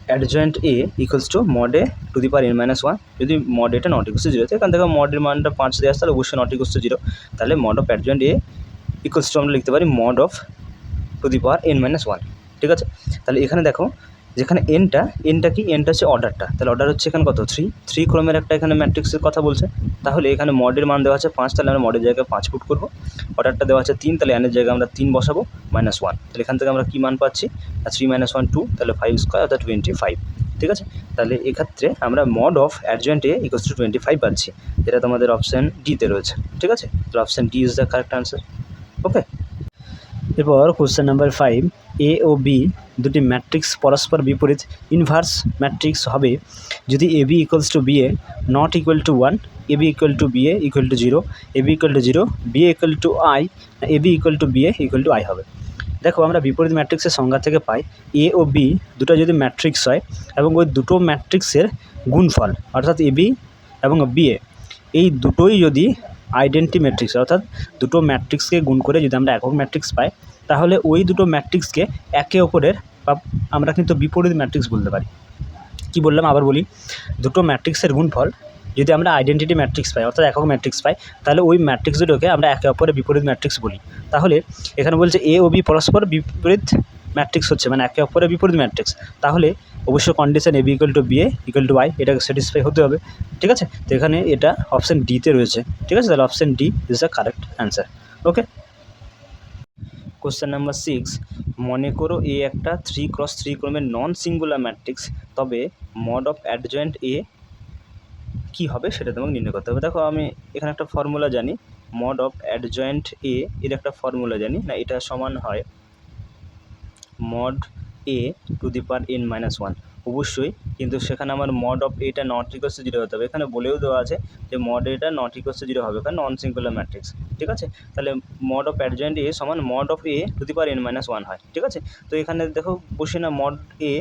adjoint A equals two mod A to the power n-1 যদি মড এটা নট ইকুয়ালস টু 0, এখান থেকে মডের মানটা 5 দিয়ে আসতে, তাহলে অবশ্যই নট ইকুয়ালস টু 0, তাহলে mod of adjoint A equals two আমরা লিখতে পারি mod of to the power n-1। ঠিক আছে, তাহলে এখানে দেখো যেখানে এনটা কি, এনটা হচ্ছে অর্ডারটা, তাহলে অর্ডার হচ্ছে এখানে কত 3 ক্রমের একটা এখানে ম্যাট্রিক্সের কথা বলছে, তাহলে এখানে মডের মান দেওয়া আছে 5, তাহলে আমরা মডের জায়গায় 5 পুট করবো, অর্ডারটা দেওয়া আছে 3, তাহলে এনের জায়গায় আমরা 3 বসাবো, -1, তাহলে এখান থেকে আমরা কী মান পাচ্ছি 3 - 1 2, তাহলে 5 স্কোয়ার অর্থাৎ 25। ঠিক আছে, তাহলে এক্ষেত্রে আমরা mod of adjoint A equals two 25 পাচ্ছি, যেটা তোমাদের অপশান ডিতে রয়েছে। ঠিক আছে, তাহলে option D is the correct answer. Okay, এরপর কোশ্চেন নাম্বার 5, এ ও বি দুটি ম্যাট্রিক্স পরস্পর বিপরীত ইনভার্স ম্যাট্রিক্স হবে যদি A B equals to B A not equal to 1, A B equal to B A equal to 0, A B equal to 0, B A equal to I, A B equal to B A equal to I হবে। দেখো আমরা বিপরীত ম্যাট্রিক্সের সংজ্ঞা থেকে পাই এ ও বি দুটো যদি ম্যাট্রিক্স হয় এবং ওই দুটো ম্যাট্রিক্সের গুণফল অর্থাৎ এ বি এবং বি এ এই দুটোই যদি আইডেন্টি ম্যাট্রিক্স, অর্থাৎ দুটো ম্যাট্রিক্সকে গুণ করে যদি আমরা একক ম্যাট্রিক্স পাই, তাহলে ওই দুটো ম্যাট্রিক্সকে একে অপরের বা আমরা কিন্তু বিপরীত ম্যাট্রিক্স বলতে পারি। কি বললাম আবার বলি, দুটো ম্যাট্রিক্সের গুণফল যদি আমরা আইডেন্টিটি ম্যাট্রিক্স পাই অর্থাৎ একক ম্যাট্রিক্স পাই, তাহলে ওই ম্যাট্রিক্স দুটোকে আমরা একে অপরের বিপরীত ম্যাট্রিক্স বলি। তাহলে এখানে বলছে এ ও বি পরস্পর বিপরীত ম্যাট্রিক্স হচ্ছে মানে একে অপরের বিপরীত ম্যাট্রিক্স, তাহলে অবশ্যই condition A B equal to B A equal to I এটাকে স্যাটিসফাই হতে হবে। ঠিক আছে, তো এখানে এটা অপশান ডিতে রয়েছে। ঠিক আছে, তাহলে option D is the correct answer. Okay, question number 6, মনে করো এ একটা 3x3 ক্রমের নন সিঙ্গুলার ম্যাট্রিক্স, তবে মড অফ অ্যাডজয়েন্ট এ কী হবে সেটা তোমাকে নির্ণয় করতে হবে। দেখো আমি এখানে একটা ফর্মুলা জানি, মড অফ অ্যাডজয়েন্ট এ এর একটা ফর্মুলা জানি না, এটা সমান হয় mod A to the power n minus one. অবশ্যই কিন্তু সেখানে আমার মড অফ এটা নট ইকুয়ালস টু জিরো হতে হবে। এখানে বলেও দেওয়া আছে যে মড এটা নট ইকুয়ালস টু জিরো হবে, কারণ নন সিঙ্গুলার ম্যাট্রিক্স। ঠিক আছে, তাহলে মড অফ অ্যাডজয়েন্ট এ সমান mod of A to the power n minus one হয়। ঠিক আছে, তো এখানে দেখো বসে না মড এ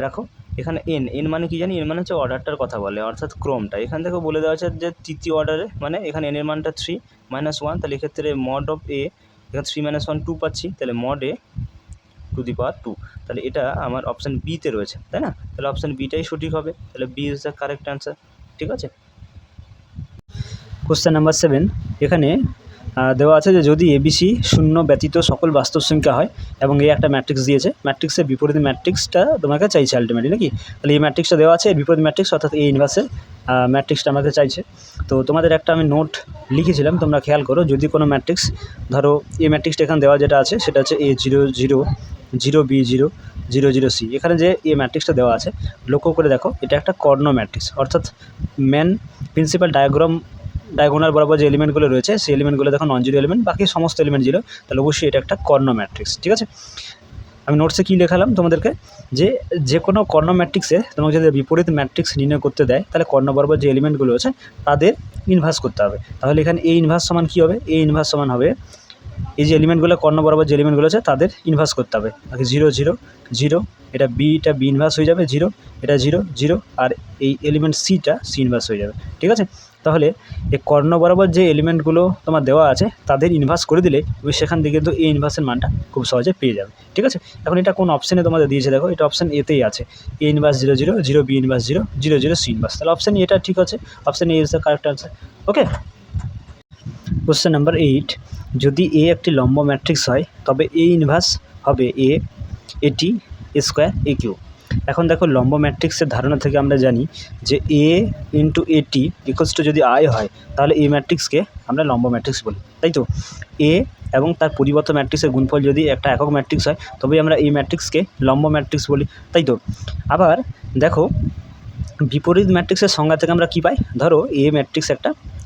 রাখো, এখানে এন মানে কি জানি, এন মানে হচ্ছে অর্ডারটার কথা বলে, অর্থাৎ ক্রমটা। এখান থেকে বলে দেওয়া আছে যে তৃতীয় অর্ডারে, মানে এখানে এনের মানটা 3 মাইনাস ওয়ান, তাহলে এক্ষেত্রে মড অফ এ এখানে 3 মাইনাস ওয়ান 2 পাচ্ছি, তাহলে মড এ টু দি পাওয়ার 2। তাহলে এটা আমার অপশান বিতে রয়েছে, তাই না? তাহলে অপশান বিটাই সঠিক হবে, তাহলে B is the correct answer. ঠিক আছে, কোশ্চেন নাম্বার 7, এখানে দেওয়া আছে যে যদি এবিসি শূন্য ব্যতীত সকল বাস্তব সংখ্যা হয় এবং এই একটা ম্যাট্রিক্স দিয়েছে, ম্যাট্রিক্সের বিপরীত ম্যাট্রিক্সটা তোমাকে চাইছে আলটিমেটলি নাকি। তাহলে এই ম্যাট্রিক্সটা দেওয়া আছে, বিপরীত ম্যাট্রিক্স অর্থাৎ এই ইনভার্সের ম্যাট্রিক্সটা আমাকে চাইছে। তো তোমাদের একটা আমি নোট লিখেছিলাম, তোমরা খেয়াল করো, যদি কোনো ম্যাট্রিক্স, ধরো এই ম্যাট্রিক্সটা এখানে দেওয়া যেটা আছে সেটা হচ্ছে A0 0 0 B0 0 0 C। এখানে যে এই ম্যাট্রিক্সটা দেওয়া আছে লক্ষ্য করে দেখো, এটা একটা কর্ণ ম্যাট্রিক্স, অর্থাৎ মেন প্রিন্সিপাল ডায়াগোনাল বরাবর যে এলিমেন্টগুলো রয়েছে সেই এলিমেন্টগুলো দেখো নন জিরো এলিমেন্ট, বাকি সমস্ত এলিমেন্ট জিরো, তাহলে অবশ্যই এটা একটা কর্ণ ম্যাট্রিক্স। ঠিক আছে, আমি নোটসে কী লেখালাম তোমাদেরকে, যে কোনো কর্ণ ম্যাট্রিক্সে তোমাকে যদি বিপরীত ম্যাট্রিক্স নির্ণয় করতে দেয়, তাহলে কর্ণ বরাবর যে এলিমেন্টগুলো আছে তাদের ইনভার্স করতে হবে। তাহলে এখানে এই ইনভার্স সমান কী হবে, এই ইনভার্স সমান হবে এই যে এলিমেন্টগুলো কর্ণ বরাবর যে এলিমেন্টগুলো আছে তাদের ইনভার্স করতে হবে। বাকি 0 0 0, এটা বি ইনভার্স হয়ে যাবে 0, এটা 0 0, আর এই এলিমেন্ট সিটা সি ইনভার্স হয়ে যাবে। ঠিক আছে, তাহলে এই কর্ণ বরাবর যে এলিমেন্টগুলো তোমার দেওয়া আছে তাদের ইনভার্স করে দিলে তুমি সেখান থেকে কিন্তু এই ইনভার্সের মানটা খুব সহজে পেয়ে যাবে। ঠিক আছে, এখন এটা কোন অপশানে তোমাদের দিয়েছে দেখো, এটা অপশান এতেই আছে, A inverse 0 0 0, B inverse 0 0 0, C inverse. তাহলে অপশান এটা ঠিক আছে, option A is the correct answer. Okay, question number 8, যদি এ একটি লম্ব ম্যাট্রিক্স হয় তবে এ ইনভার্স হবে এটি স্কোয়ার এ কিউ। এখন দেখো লম্ব ম্যাট্রিক্সের ধারণা থেকে আমরা জানি যে এ ইন্টু এটি ইকুয়ালস টু যদি আই হয়, তাহলে এই ম্যাট্রিক্সকে আমরা লম্ব ম্যাট্রিক্স বলি, তাই তো। এ এবং তার পরিবর্ত ম্যাট্রিক্সের গুণফল যদি একটা একক ম্যাট্রিক্স হয় তবেই আমরা এই ম্যাট্রিক্সকে লম্ব ম্যাট্রিক্স বলি, তাই তো। আবার দেখো বিপরীত ম্যাট্রিক্সের সংজ্ঞা থেকে আমরা কী পাই, ধরো এ ম্যাট্রিক্স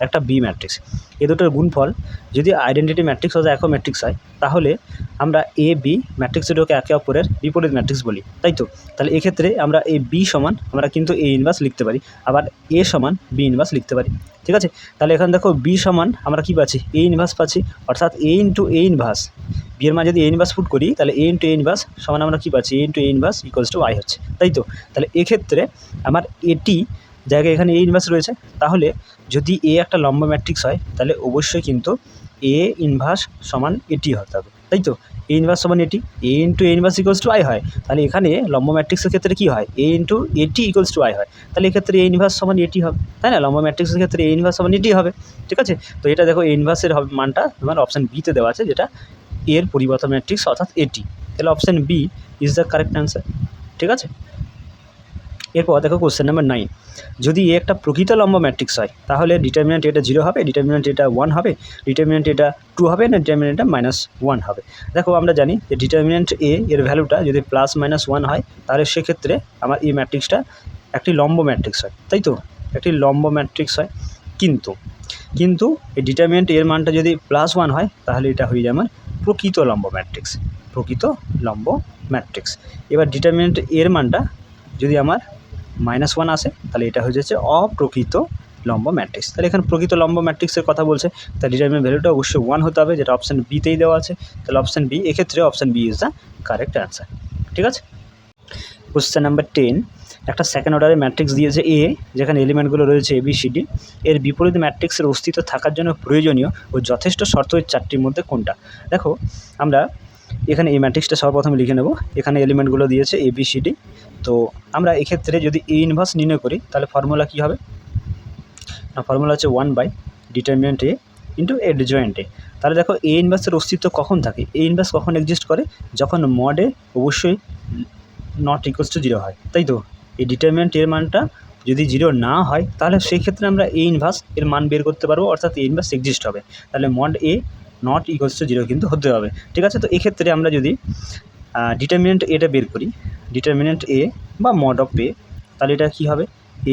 একটা বি ম্যাট্রিক্স, এ দুটোর গুণফল যদি আইডেন্টিটি ম্যাট্রিক্স অথবা একক ম্যাট্রিক্স হয়, তাহলে আমরা এ বি ম্যাট্রিক্স দুটোকে একে অপরের বিপরীত ম্যাট্রিক্স বলি, তাই তো। তাহলে এক্ষেত্রে আমরা এই বি সমান আমরা কিন্তু এ ইনভার্স লিখতে পারি, আবার এ সমান বি ইনভার্স লিখতে পারি। ঠিক আছে, তাহলে এখানে দেখো বি সমান আমরা কী পাচ্ছি, এ ইনভার্স পাচ্ছি, অর্থাৎ এ ইন্টু এ ইনভার্স, বি এর মাঝে যদি এ ইনভার্স পুট করি তাহলে এ ইন্টু এ ইনভার্স সমান আমরা কী পাচ্ছি, A into A inverse equals to I হচ্ছে, তাই তো। তাহলে এক্ষেত্রে আমার এটি জায়গায় এখানে এ ইনভার্স রয়েছে, তাহলে যদি এ একটা লম্ব ম্যাট্রিক্স হয় তাহলে অবশ্যই কিন্তু এ ইনভার্স সমান এটি হতে হবে, তাই তো। এ ইনভার্স সমান এটি, A into A inverse equals to I হয়, তাহলে এখানে লম্ব ম্যাট্রিক্সের ক্ষেত্রে কী হয়, এ ইন্টু এটি ইকুয়ালস টু আই হয়, তাহলে এক্ষেত্রে এ ইনভার্স সমান এটি হবে, তাই না। লম্ব ম্যাট্রিক্সের ক্ষেত্রে এ ইনভার্স সমান এটি হবে। ঠিক আছে, তো এটা দেখো এ ইনভার্সের মানটা তোমার অপশান বিতে দেওয়া আছে, যেটা এর পরিবর্ত ম্যাট্রিক্স অর্থাৎ এটি, তাহলে option B is the correct answer. ঠিক আছে, এরপর দেখো কোশ্চেন নাম্বার 9, যদি এ একটা প্রকৃত লম্ব ম্যাট্রিক্স হয় তাহলে ডিটারমিনেন্ট এটা 0 হবে, ডিটারমিনেন্ট এটা 1 হবে, ডিটারমিনেন্ট এটা 2 হবে না, ডিটারমিনেন্ট এটা -1 হবে। দেখো আমরা জানি যে ডিটারমিনেন্ট এ এর ভ্যালুটা যদি +-1 হয় তাহলে সেক্ষেত্রে আমার এই ম্যাট্রিক্সটা একটি লম্ব ম্যাট্রিক্স হয়, তাই তো, একটি লম্ব ম্যাট্রিক্স হয়। কিন্তু এই ডিটারমিনেন্ট এর মানটা যদি +1 হয় তাহলে এটা হয়ে যায় আমার প্রকৃত লম্ব ম্যাট্রিক্স। এবার ডিটারমিনেন্ট এর মানটা যদি আমার -1 আসে তাহলে এটা হয়ে যাচ্ছে অপ্রকৃত লম্ব ম্যাট্রিক্স। তাহলে এখানে প্রকৃত লম্ব ম্যাট্রিক্সের কথা বলছে, তাহলে ডিটারমিনেন্ট ভ্যালুটা অবশ্যই 1 হতে হবে, যেটা অপশান বিতেই দেওয়া আছে, তাহলে অপশান বি, এক্ষেত্রে option B is the correct answer. ঠিক আছে, কোশ্চেন নাম্বার 10, একটা সেকেন্ড অর্ডারের ম্যাট্রিক্স দিয়েছে এ, যেখানে এলিমেন্টগুলো রয়েছে এ বি সি ডি, এর বিপরীত ম্যাট্রিক্সের অস্তিত্ব থাকার জন্য প্রয়োজনীয় ও যথেষ্ট শর্ত এই চারটির মধ্যে কোনটা। দেখো আমরা এখানে এই ম্যাট্রিক্সটা সর্বপ্রথমে লিখে নেব, এখানে এলিমেন্টগুলো দিয়েছে এ বি সি ডি, তো আমরা এক্ষেত্রে যদি এ ইনভার্স নির্ণয় করি তাহলে ফর্মুলা কী হবে, ফর্মুলা হচ্ছে 1/, ডিটারমিনেন্ট এ ইন্টু অ্যাডজয়েন্ট এ। তাহলে দেখো এ ইনভার্সের অস্তিত্ব কখন থাকে, এ ইনভার্স কখন এক্সিস্ট করে, যখন মডে অবশ্যই নট ইকুয়ালস টু 0 হয়, তাই তো। এই ডিটারমিনেন্ট এর মানটা যদি 0 না হয় তাহলে সেই ক্ষেত্রে আমরা এ ইনভার্স এর মান বের করতে পারবো, অর্থাৎ এ ইনভার্স এক্সিস্ট হবে, তাহলে mod A not equals to 0 কিন্তু হতে হবে। ঠিক আছে, তো এক্ষেত্রে আমরা যদি ডিটারমিনেন্ট এটা বের করি, ডিটারমিনেন্ট এ বা মড অফ এ, তাহলে এটা কী হবে,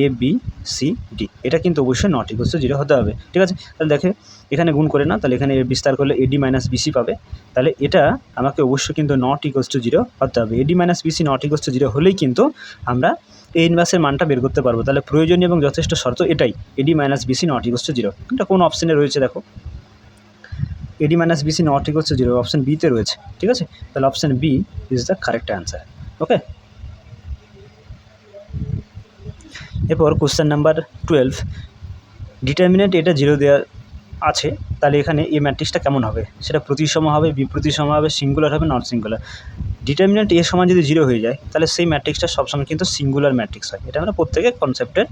এ বি সি ডি, এটা কিন্তু অবশ্যই নট ইকুয়ালস টু 0 হতে হবে। ঠিক আছে, তাহলে দেখে এখানে গুণ করে না, তাহলে এখানে বিস্তার করলে এডি মাইনাস বিসি পাবে, তাহলে এটা আমাকে অবশ্যই কিন্তু নট ইকুয়ালস টু 0 হতে হবে। AD minus BC not equals to 0 হলেই কিন্তু আমরা এ ইনভার্সের মানটা বের করতে পারবো। তাহলে প্রয়োজনীয় এবং যথেষ্ট শর্ত এটাই, AD minus BC not equals to 0। এটা কোন অপশানে রয়েছে দেখো, AD minus BC not equals to 0 option বিতে রয়েছে। ঠিক আছে, তাহলে option B is the correct answer. Okay, এরপর কোশ্চেন নাম্বার 12, ডিটারমিনেন্ট এটা 0 দেওয়া আছে, তাহলে এখানে এই ম্যাট্রিক্সটা কেমন হবে, সেটা প্রতিসম হবে, বিপ্রতিসম হবে, সিঙ্গুলার হবে, নট সিঙ্গুলার। ডিটারমিনেন্ট এ সমান যদি 0 হয়ে যায়, তাহলে সেই ম্যাট্রিক্সটা সবসময় কিন্তু সিঙ্গুলার ম্যাট্রিক্স হয়। এটা আমরা প্রত্যেকের কনসেপ্টের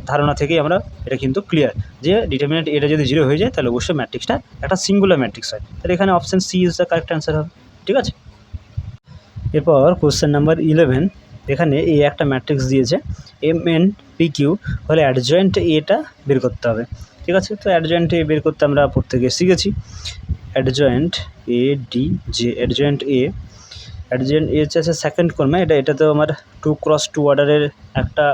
ধারণা থেকেই আমরা এটা কিন্তু ক্লিয়ার, যে ডিটারমিনেন্ট এটা যদি 0 হয়ে যায় তাহলে অবশ্যই ম্যাট্রিক্সটা একটা সিঙ্গুলার ম্যাট্রিক্স হয়। তাহলে এখানে option C is the correct answer হবে। ঠিক আছে, এরপর কোশ্চেন নাম্বার 11, এখানে এই একটা ম্যাট্রিক্স দিয়েছে এম এন পি কিউ হলে অ্যাডজয়েন্ট এটা বের করতে হবে। ঠিক আছে, তো অ্যাডজয়েন্ট এ বের করতে আমরা প্রত্যেকে শিখেছি, adjoint A D J, adjoint A হচ্ছে সেকেন্ড কর্মে, এটা তো আমার 2x2 অর্ডারের একটা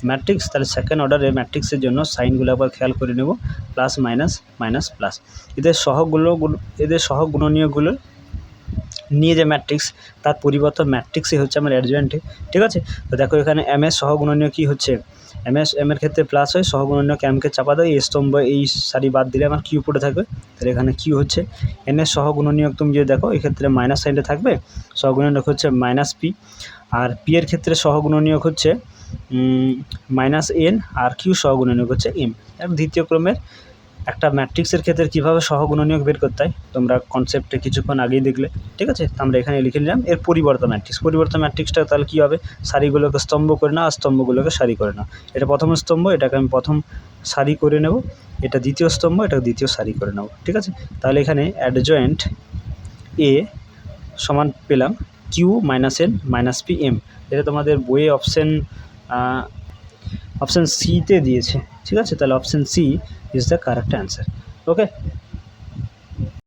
ম্যাট্রিক্স, তাহলে সেকেন্ড অর্ডারের ম্যাট্রিক্সের জন্য সাইনগুলো আবার খেয়াল করে নেব, প্লাস মাইনাস মাইনাস প্লাস, এদের সহগ গুণনীয়কগুলো নিয়ে যে ম্যাট্রিক্স, তার পরিবর্তন ম্যাট্রিক্সই হচ্ছে আমার অ্যাডজয়েন্টে। ঠিক আছে, তো দেখো এখানে এম এর সহগুণনীয় কী হচ্ছে, এম এর ক্ষেত্রে প্লাস হয়, সহগুণনীয় এমকে চাপা দেয়, এই স্তম্ভ এই সারি বাদ দিলে আমার কিউ পড়ে থাকবে, তাহলে এখানে কিউ হচ্ছে এন এর সহগুণনীয়ক। তুমি যদি দেখো এক্ষেত্রে মাইনাস সাইডে থাকবে, সহগুণনীয়ক হচ্ছে মাইনাস পি, আর পি এর ক্ষেত্রে সহগুণনীয়ক হচ্ছে মাইনাস এন, আর কিউ সহগুণনীয়ক হচ্ছে এম। দ্বিতীয় ক্রমের একটা ম্যাট্রিক্সের ক্ষেত্রে কীভাবে সহগুণনীয়ক বের করতে হয় তোমরা কনসেপ্টে কিছুক্ষণ আগেই দেখলে। ঠিক আছে, আমরা এখানে লিখে নিলাম এর পরিবর্তন ম্যাট্রিক্সটা তাহলে কী হবে, সারিগুলোকে স্তম্ভ করে না, আর স্তম্ভগুলোকে সারি করে না। এটা প্রথম স্তম্ভ, এটাকে আমি প্রথম সারি করে নেব, এটা দ্বিতীয় স্তম্ভ, এটাকে দ্বিতীয় সারি করে নেব। ঠিক আছে, তাহলে এখানে অ্যাডজয়েন্ট এ সমান পেলাম Q minus N minus P M, এটা তোমাদের বইয়ে অপশান সিতে দিয়েছে। ঠিক আছে, তাহলে option C is the correct answer. Okay,